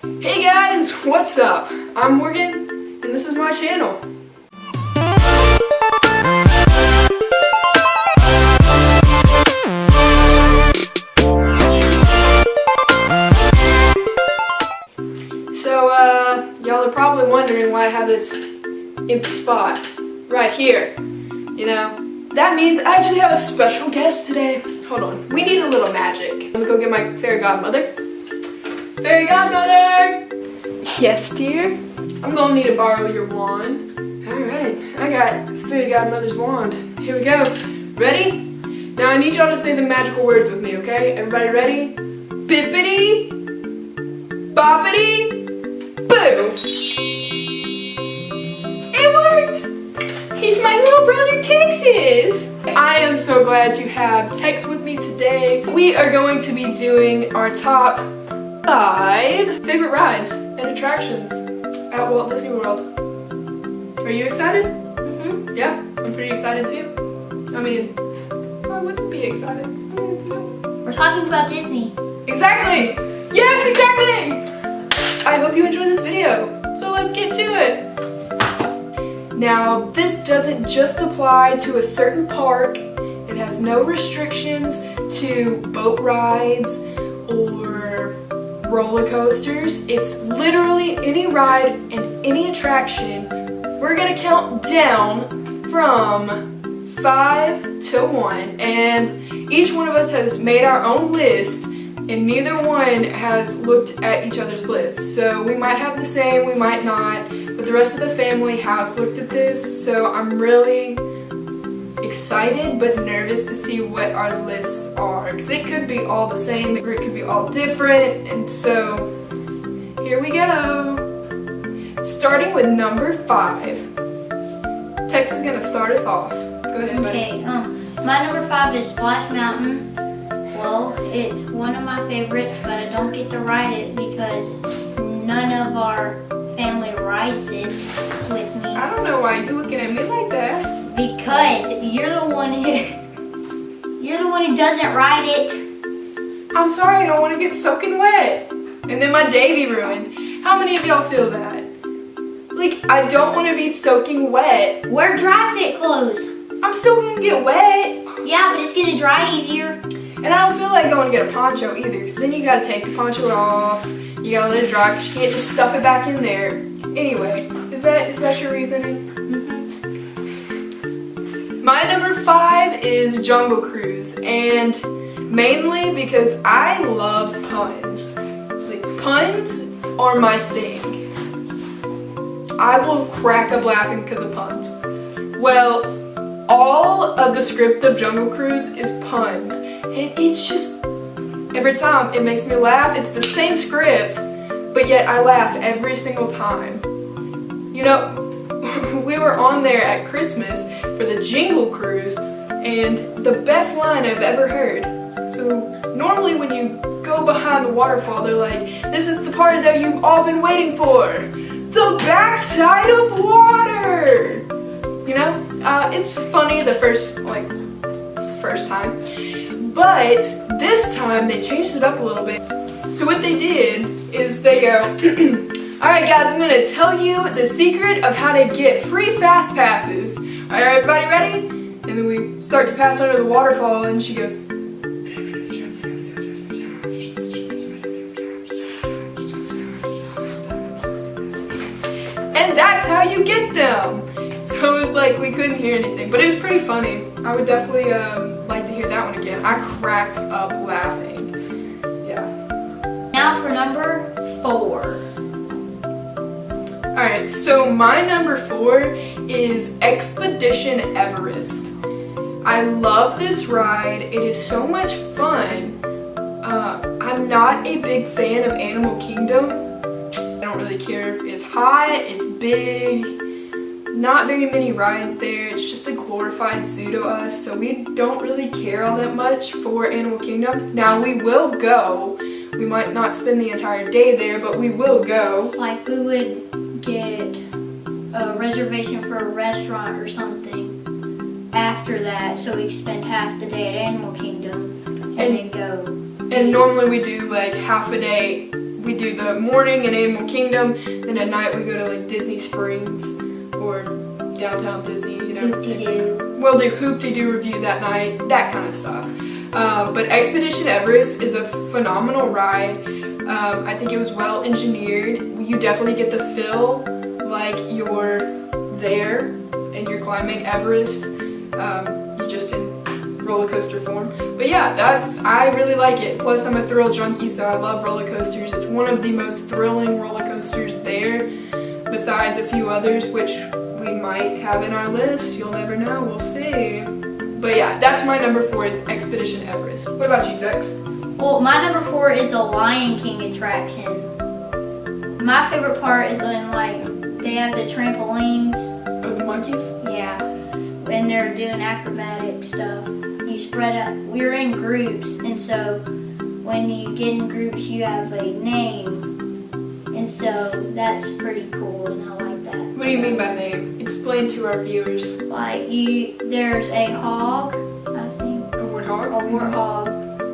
Hey guys, what's up? I'm Morgan, and this is my channel. So, y'all are probably wondering why I have this empty spot right here. You know, that means I actually have a special guest today. Hold on, we need a little magic. I'm gonna go get my fairy godmother. Fairy godmother! Yes, dear? I'm gonna need to borrow your wand. Alright, I got fairy godmother's wand. Here we go. Ready? Now I need y'all to say the magical words with me, okay? Everybody ready? Bippity, boppity, boo! It worked! He's my little brother Texas! I am so glad to have Tex with me today. We are going to be doing our top 5 favorite rides and attractions at Walt Disney World. Are you excited? Mm-hmm. Yeah, I'm pretty excited too. I mean, I wouldn't be excited. We're talking about Disney. Exactly! Yes, exactly! I hope you enjoyed this video. So let's get to it. Now, this doesn't just apply to a certain park. It has no restrictions to boat rides or roller coasters. It's literally any ride and any attraction. We're gonna count down from 5 to 1, and each one of us has made our own list, and neither one has looked at each other's list. So we might have the same, we might not, but the rest of the family has looked at this, so I'm really excited but nervous to see what our lists are, because it could be all the same or it could be all different. And so here we go, starting with number 5. Tex is gonna start us off. Go ahead, buddy. Okay, my number 5 is Splash Mountain. Well, it's one of my favorites, but I don't get to ride it because none of our family rides it with me. I don't know why you're looking at me like that. Because you're the one who doesn't ride it. I'm sorry, I don't want to get soaking wet and then my day be ruined. How many of y'all feel that? Like, I don't want to be soaking wet. Wear dry fit clothes. I'm still gonna get wet. Yeah, but it's gonna dry easier. And I don't feel like going to get a poncho either, because then you gotta take the poncho off. You gotta let it dry, because you can't just stuff it back in there. Anyway, is that your reasoning? My number 5 is Jungle Cruise, and mainly because I love puns. Like, puns are my thing. I will crack up laughing because of puns. Well, all of the script of Jungle Cruise is puns, and it's just, every time it makes me laugh. It's the same script, but yet I laugh every single time. You know, we were on there at Christmas for the Jingle Cruise, and the best line I've ever heard. So normally when you go behind the waterfall, they're like, this is the part that you've all been waiting for. The backside of water! You know, it's funny the first time, but this time they changed it up a little bit. So what they did is they go, alright guys, I'm gonna tell you the secret of how to get free fast passes. Alright, everybody ready? And then we start to pass under the waterfall, and she goes, and that's how you get them. So it was like we couldn't hear anything, but it was pretty funny. I would definitely like to hear that one again. I cracked up laughing. Yeah. Now for number 4. Alright, so my number 4 is Expedition Everest. I love this ride. It is so much fun. I'm not a big fan of Animal Kingdom. I don't really care if it's hot, it's big, not very many rides there. It's just a glorified zoo to us, so we don't really care all that much for Animal Kingdom. Now, we will go. We might not spend the entire day there, but we will go. Like, we would get a reservation for a restaurant or something after that, so we could spend half the day at Animal Kingdom and then go. And normally we do like half a day we do the morning in Animal Kingdom, then at night we go to like Disney Springs or downtown Disney, you know. Hoop-de-doo. We'll do Hoop-de-doo review that night, that kind of stuff. But Expedition Everest is a phenomenal ride. I think it was well engineered. You definitely get the feel like you're there and you're climbing Everest. You're just in roller coaster form. But yeah, I really like it. Plus I'm a thrill junkie, so I love roller coasters. It's one of the most thrilling roller coasters there, besides a few others which we might have in our list. You'll never know, we'll see. But yeah, that's my number 4 is Expedition Everest. What about you, Tex? Well, my number 4 is the Lion King attraction. My favorite part is when like they have the trampolines. Oh, the monkeys? Yeah, when they're doing acrobatic stuff. You spread out. We're in groups, and so when you get in groups, you have a name, and so that's pretty cool, and I like that. What do you mean by name? Explain to our viewers. Like there's a hog, I think. A warthog? A warthog,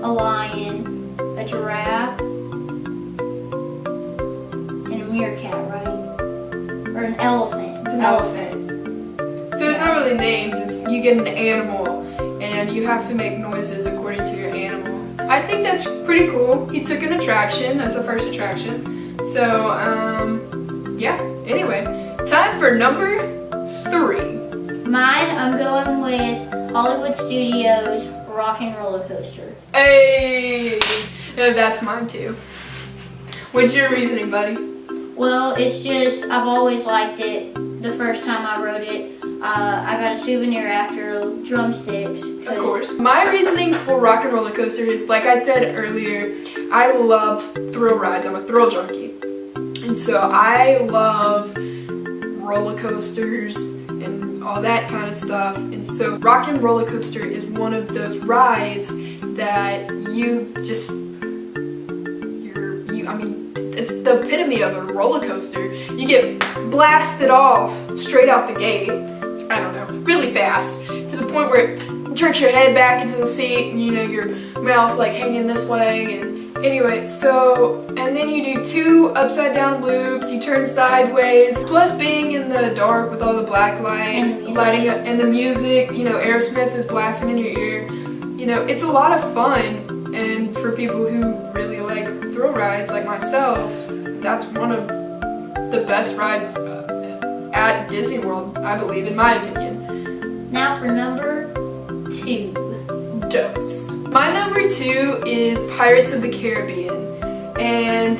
a lion, a giraffe, and a meerkat, right? Or an elephant. It's an elephant. So it's not really names, it's you get an animal and you have to make noises according to your animal. I think that's pretty cool. He took an attraction, that's the first attraction. So, yeah. Anyway, time for number 3. Mine, I'm going with Hollywood Studios Rockin' Roller Coaster. Hey! That's mine too. What's your reasoning, buddy? Well, it's just, I've always liked it. The first time I rode it, I got a souvenir after drumsticks. Of course. My reasoning for Rock and Roller Coaster is, like I said earlier, I love thrill rides. I'm a thrill junkie. And so I love roller coasters and all that kind of stuff. And so Rock and Roller Coaster is one of those rides that it's the epitome of a roller coaster. You get blasted off straight out the gate, I don't know, really fast, to the point where it jerks your head back into the seat and you know your mouth's like hanging this way. And anyway, so, and then you do 2 upside down loops, you turn sideways, plus being in the dark with all the black light lighting up and the music, you know, Aerosmith is blasting in your ear. You know, it's a lot of fun. And for people who really like thrill rides like myself, that's one of the best rides at Disney World, I believe, in my opinion. Now for number 2. Dose. My number 2 is Pirates of the Caribbean. And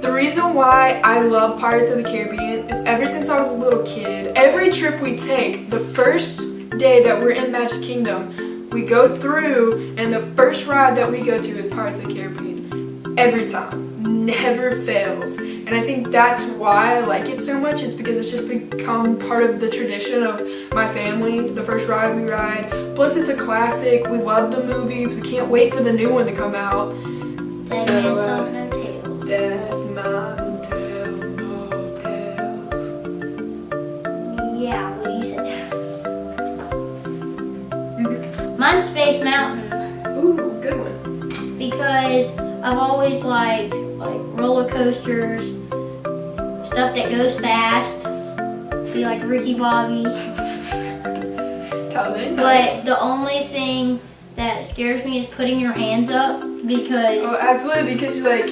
the reason why I love Pirates of the Caribbean is ever since I was a little kid, every trip we take, the first day that we're in Magic Kingdom, we go through, and the first ride that we go to is Pirates of the Caribbean. Every time. Never fails. And I think that's why I like it so much, is because it's just become part of the tradition of my family, the first ride we ride. Plus it's a classic, we love the movies, we can't wait for the new one to come out. Dead Man Tells No Tales. Dead Man Tells No Tales. Yeah, what do you say? Mine's Space Mountain. Ooh, good one. Because I've always liked like roller coasters, stuff that goes fast. Be like Ricky Bobby. Tell me. But the only thing that scares me is putting your hands up, because Oh, absolutely, because like,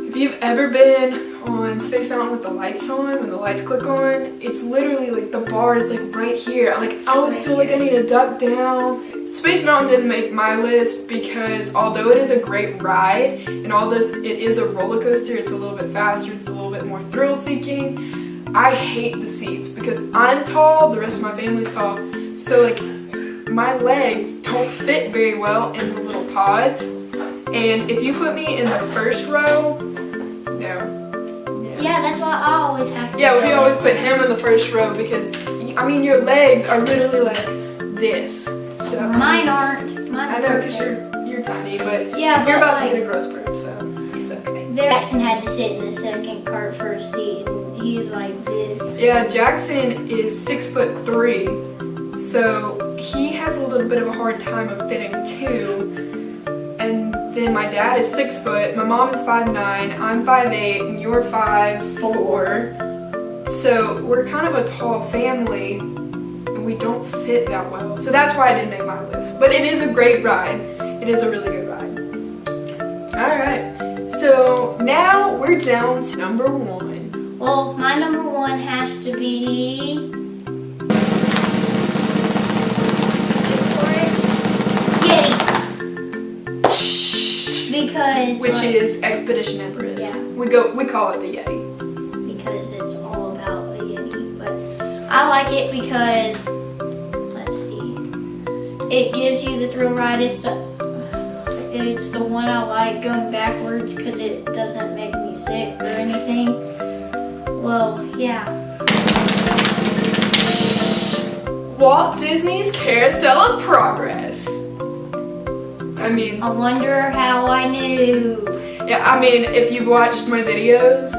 if you've ever been on Space Mountain with the lights on, when the lights click on, it's literally like the bar is like right here. Like I always feel like I need to duck down. Space Mountain didn't make my list because although it is a great ride and although it is a roller coaster, it's a little bit faster, it's a little bit more thrill seeking. I hate the seats because I'm tall, the rest of my family's tall, so like my legs don't fit very well in the little pods. And if you put me in the first row, no. yeah, that's why I always have to. Yeah, we always put him in the first row because, I mean, your legs are literally like this. So Mine aren't. Mine I know because you're tiny, but Yeah, you're but about like, to hit a growth spurt, so it's okay. Jackson had to sit in the second cart for a seat, and he's like this. Yeah, Jackson is 6'3", so he has a little bit of a hard time of fitting too. And then my dad is 6 foot, my mom is 5'9", I'm 5'8", and you're 5'4". So we're kind of a tall family, and we don't fit that well. So that's why I didn't make my list. But it is a great ride. It is a really good ride. Alright, so now we're down to number 1. Well, my number 1 has to be Yeti. Because which is Expedition Everest. Yeah. We call it the Yeti. Because it's all about a Yeti. But I like it because, let's see, it gives you the thrill ride. It's the one I like going backwards because it doesn't make me sick or anything. Well, yeah. Walt Disney's Carousel of Progress. I mean, I wonder how I knew. yeah, I mean, if you've watched my videos,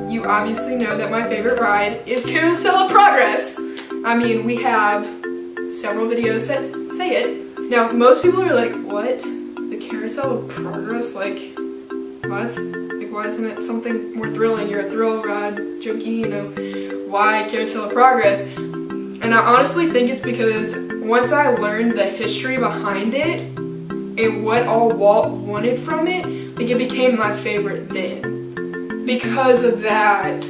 you obviously know that my favorite ride is Carousel of Progress. I mean, we have several videos that say it. Now, most people are like, what? The Carousel of Progress? Like, what? Like, why isn't it something more thrilling? You're a thrill ride junkie, you know. Why Carousel of Progress? And I honestly think it's because once I learned the history behind it and what all Walt wanted from it, like, it became my favorite then. Because of that,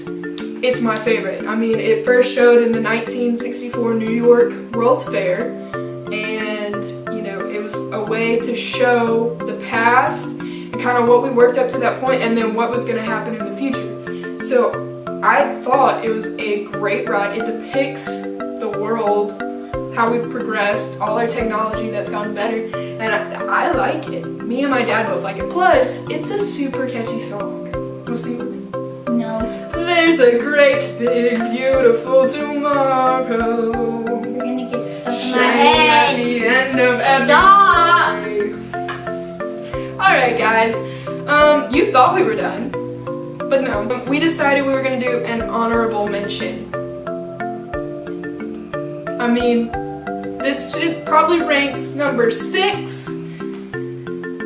it's my favorite. I mean, it first showed in the 1964 New York World's Fair, and, you know, it was a way to show the past and kind of what we worked up to that point and then what was going to happen in the future. So I thought it was a great ride. It depicts the world, how we've progressed, all our technology that's gotten better, and I like it. Me and my dad both like it. Plus, it's a super catchy song. Wanna sing with me? No. There's a great, big, beautiful tomorrow. You're gonna get stuck in my Shining at head. the end of every Stop! day. Alright guys, you thought we were done, but no. We decided we were gonna do an honorable mention. I mean, this probably ranks number 6,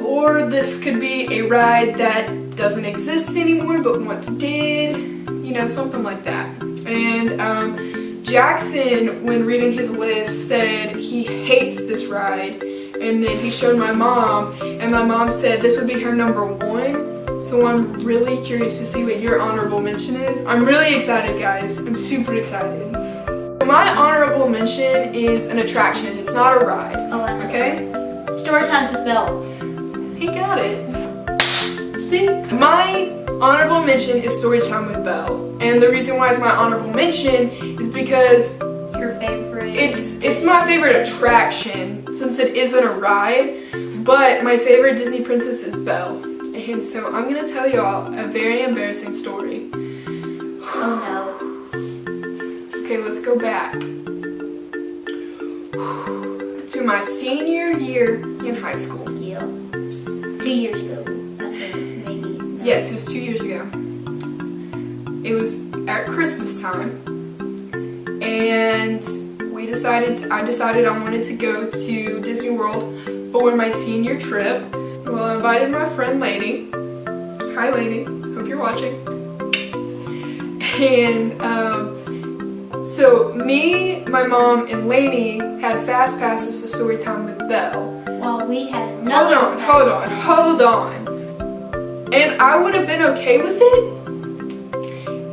or this could be a ride that doesn't exist anymore but once did, you know, something like that. And Jackson, when reading his list, said he hates this ride, and then he showed my mom, and my mom said this would be her number 1. So I'm really curious to see what your honorable mention is. I'm really excited, guys. I'm super excited. My honorable mention is an attraction. It's not a ride. Oh, I know. Okay? Story times with Belle. He got it. See? My honorable mention is Storytime with Belle. And the reason why it's my honorable mention is because Your favorite. it's my favorite attraction, since it isn't a ride, but my favorite Disney princess is Belle. And so I'm gonna tell y'all a very embarrassing story. Oh no. Okay, let's go back to my senior year in high school. Yeah. 2 years ago, I think, maybe. No. Yes, it was 2 years ago. It was at Christmas time, and I decided I wanted to go to Disney World for my senior trip. Well, I invited my friend Lainey. Hi Lainey, hope you're watching. And so me, my mom, and Lainey had fast passes to Storytime with Belle. Well, we had another. Hold on. And I would have been okay with it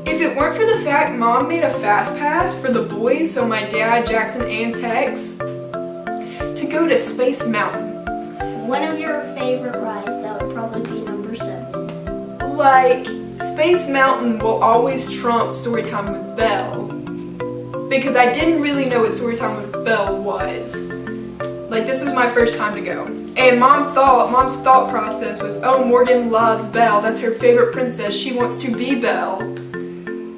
if it weren't for the fact Mom made a fast pass for the boys, so my dad, Jackson, and Tex, to go to Space Mountain. One of your favorite rides, that would probably be number 7. Like, Space Mountain will always trump Storytime with Belle, because I didn't really know what Storytime with Belle was. Like, this was my first time to go. And Mom's thought process was, oh, Morgan loves Belle. That's her favorite princess. She wants to be Belle.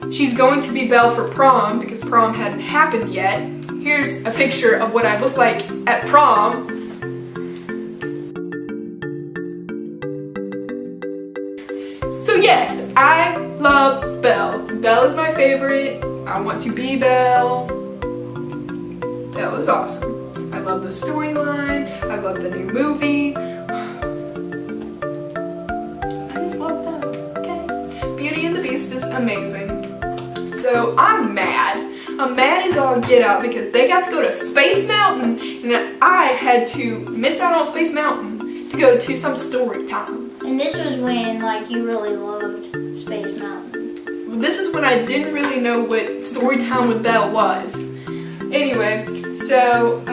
She's going to be Belle for prom, because prom hadn't happened yet. Here's a picture of what I look like at prom. So yes, I love Belle. Belle is my favorite. I want to be Belle. Belle is awesome. I love the storyline. I love the new movie. Taste is amazing. So I'm mad. I'm mad as all get out because they got to go to Space Mountain and I had to miss out on Space Mountain to go to some story time. And this was when, like, you really loved Space Mountain. This is when I didn't really know what story time with Belle was. Anyway, so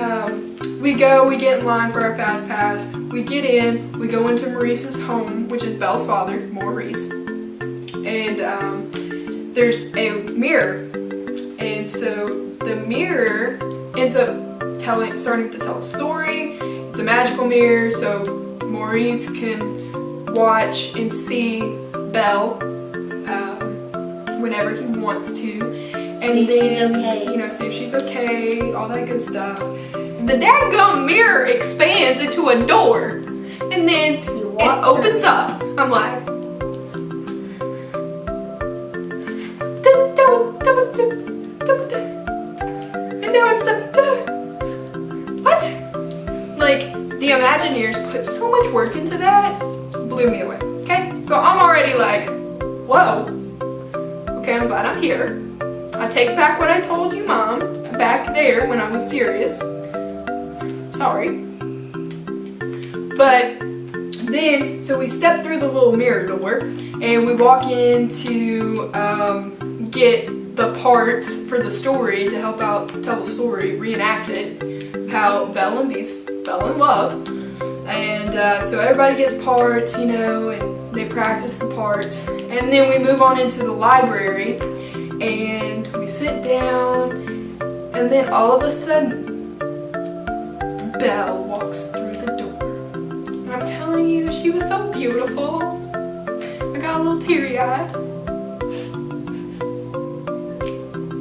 we get in line for our fast pass. We get in, we go into Maurice's home, which is Belle's father, Maurice. And there's a mirror. And so the mirror ends up starting to tell a story. It's a magical mirror, so Maurice can watch and see Belle whenever he wants to. And then, see if she's okay, all that good stuff. The dadgum mirror expands into a door. And then it opens up. I'm like, and now it's the what? Like, the Imagineers put so much work into that, blew me away. Okay, so I'm already like, whoa. Okay, I'm glad I'm here. I take back what I told you, Mom, back there when I was furious. Sorry. But then, so we step through the little mirror door and we walk in to get the parts for the story to help out tell the story, reenact it, how Belle and Beast fell in love. And so everybody gets parts, and they practice the parts. And then we move on into the library and we sit down, and then all of a sudden Belle walks through the door. And I'm telling you, she was so beautiful. I got a little teary-eyed.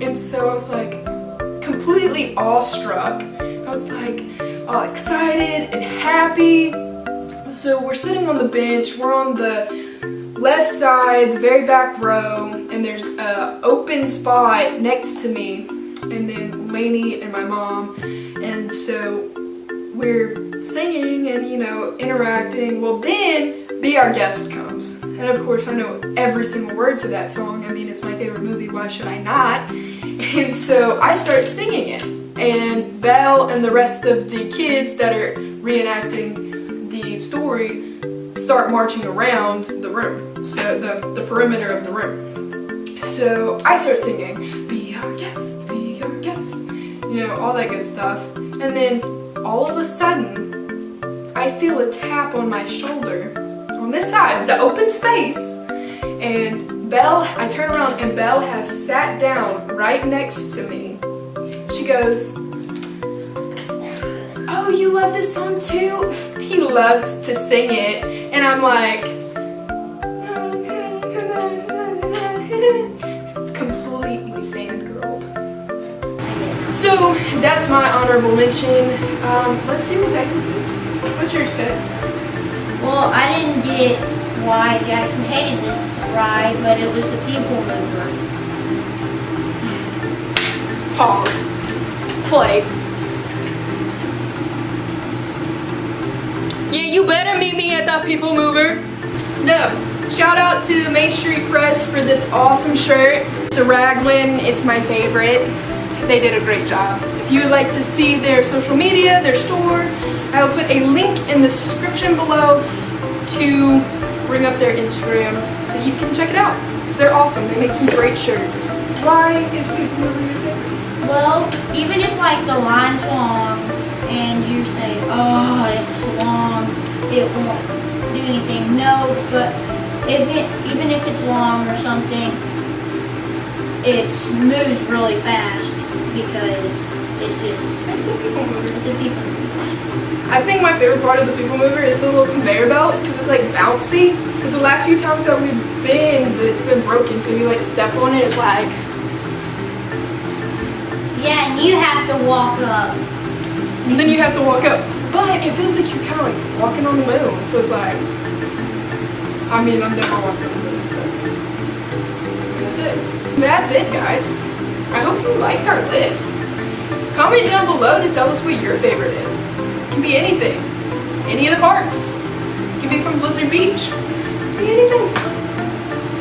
And so I was like completely awestruck. I was like all excited and happy. So we're sitting on the bench. We're on the left side, the very back row, and there's an open spot next to me, and then Lainey and my mom. And so we're singing and interacting. Well, then Be Our Guest comes, and of course I know every single word to that song. I mean, it's my favorite movie, why should I not? And so I start singing it, and Belle and the rest of the kids that are reenacting the story start marching around the room, so the perimeter of the room. So I start singing, be our guest, all that good stuff. And then all of a sudden, I feel a tap on my shoulder on this side, the open space. And I turn around and Belle has sat down right next to me. She goes, oh, you love this song too? He loves to sing it. And I'm like, completely fangirled. So that's my honorable mention. Let's see what Texas is. What's yours, Tex? Well, I didn't get why Jackson hated this ride, but it was the people mover. Pause. Play. Yeah, you better meet me at that people mover. No. Shout out to Main Street Press for this awesome shirt. It's a raglan. It's my favorite. They did a great job. If you would like to see their social media, their store, I will put a link in the description below to bring up their Instagram so you can check it out. Because they're awesome. They make some great shirts. Why is people mover your favorite? Well, even if like the line's long and you say, oh, it's long, it won't do anything. No, but even if it's long or something, it moves really fast because it's the people mover. It's a people mover. I think my favorite part of the people mover is the little conveyor belt because it's like bouncy. But the last few times that we've been, it's been broken, so you like step on it, it's like. Yeah, and you have to walk up. And then you have to walk up. But it feels like you're kind of like walking on the moon, so it's like. I mean, I've never walked on the moon, so. That's it. That's it, guys. I hope you liked our list. Comment down below to tell us what your favorite is. It can be anything. Any of the parts. It can be from Blizzard Beach. It can be anything.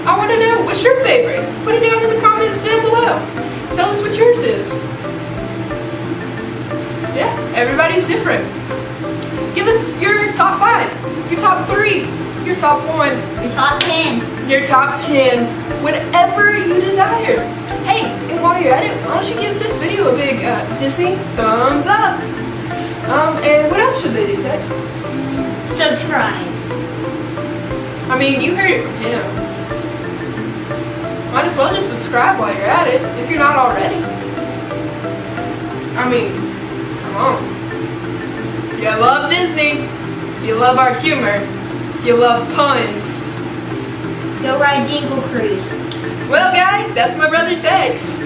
I want to know which What's your favorite? Put it down in the comments down below. Tell us what yours is. Yeah, everybody's different. Give us your top 5, your top 3, your top 1, Your top 10. your top 10, whatever you desire. Hey, and while you're at it, why don't you give this video a big Disney thumbs up? And what else should they do, Tex? Subscribe. I mean, you heard it from him. Might as well just subscribe while you're at it, if you're not already. I mean, come on. You love Disney, you love our humor, you love puns. Go ride Jingle Cruise. Well guys, that's my brother Tex.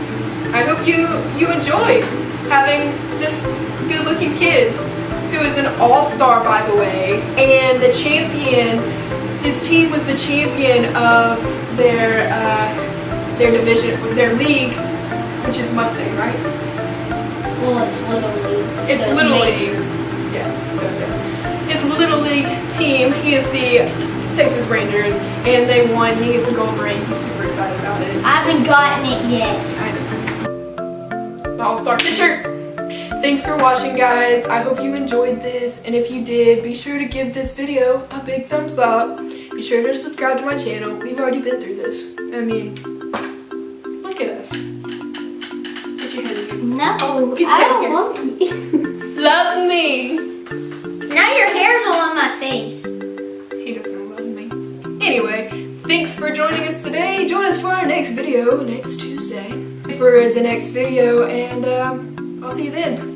I hope you enjoyed having this good looking kid who is an all-star, by the way, and the champion. His team was the champion of their division, their league, which is Mustang, right? Well, it's Little League. It's so Little major. League. Yeah, okay. His Little League team, he is the Texas Rangers, and they won. He gets a gold ring. He's super excited about it. I haven't gotten it yet. I know. The all-star pitcher. Thanks for watching, guys. I hope you enjoyed this, and if you did, be sure to give this video a big thumbs up. Be sure to subscribe to my channel. We've already been through this. I mean, look at us. Get your head in. No, Get your I head don't here. want you. Love me. Now your hair's all on my face. He doesn't love me. Anyway, thanks for joining us today. Join us for our next video next Tuesday for the next video, and I'll see you then.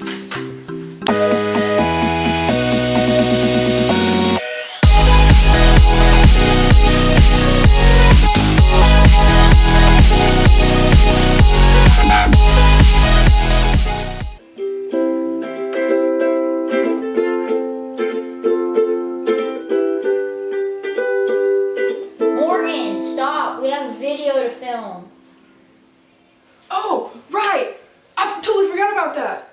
Morgan, stop. We have a video to film. Oh, right. I totally forgot about that.